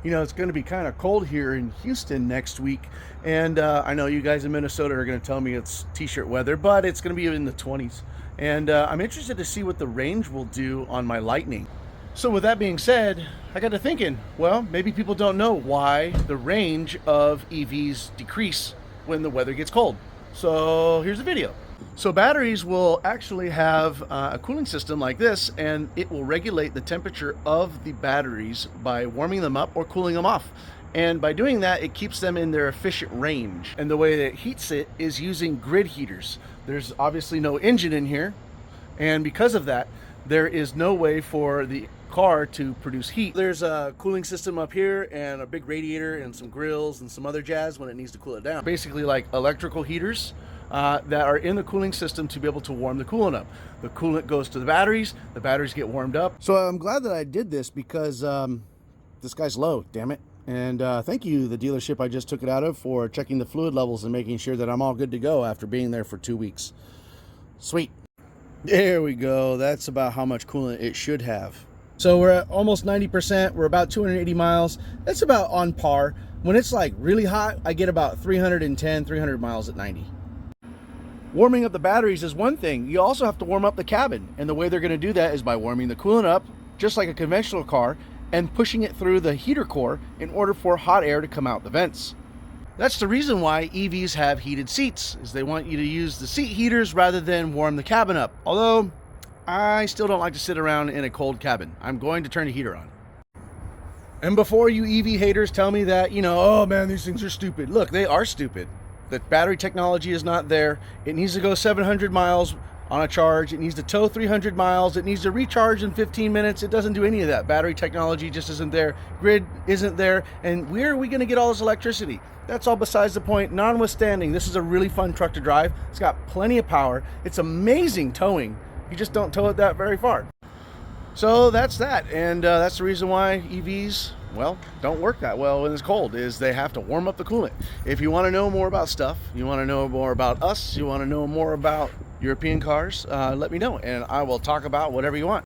You know, it's going to be kind of cold here in Houston next week. And I know you guys in Minnesota are going to tell me it's t-shirt weather, but it's going to be in the 20s. And I'm interested to see what the range will do on my Lightning. So with that being said, I got to thinking, well, maybe people don't know why the range of EVs decrease when the weather gets cold. So here's the video. So batteries will actually have a cooling system like this, and it will regulate the temperature of the batteries by warming them up or cooling them off. And by doing that, it keeps them in their efficient range. And the way that it heats it is using grid heaters. There's obviously no engine in here, and because of that, there is no way for the car to produce heat. There's a cooling system up here and a big radiator and some grills and some other jazz when it needs to cool it down. Basically like electrical heaters that are in the cooling system to be able to warm the coolant up. The coolant goes to the batteries get warmed up. So I'm glad that I did this because this guy's low, damn it. And thank you, the dealership I just took it out of, for checking the fluid levels and making sure that I'm all good to go after being there for 2 weeks. Sweet. There we go. That's about how much coolant it should have. So we're at almost 90%. We're about 280 miles. That's about on par. When it's like really hot, I get about 310, 300 miles at 90. Warming up the batteries is one thing. You also have to warm up the cabin. And the way they're going to do that is by warming the coolant up, just like a conventional car, and pushing it through the heater core in order for hot air to come out the vents. That's the reason why EVs have heated seats, is they want you to use the seat heaters rather than warm the cabin up. Although, I still don't like to sit around in a cold cabin. I'm going to turn the heater on. And before you EV haters tell me that, you know, oh man, these things are stupid. Look, they are stupid. The battery technology is not there. It needs to go 700 miles on a charge. It needs to tow 300 miles. It needs to recharge in 15 minutes. It doesn't do any of that. Battery technology just isn't there. Grid isn't there. And where are we going to get all this electricity? That's all besides the point. Notwithstanding, this is a really fun truck to drive. It's got plenty of power. It's amazing towing. You just don't tow it that very far. So that's that. And that's the reason why EVs, well, don't work that well when it's cold, is they have to warm up the coolant. If you want to know more about stuff, you want to know more about us, you want to know more about European cars, let me know and I will talk about whatever you want.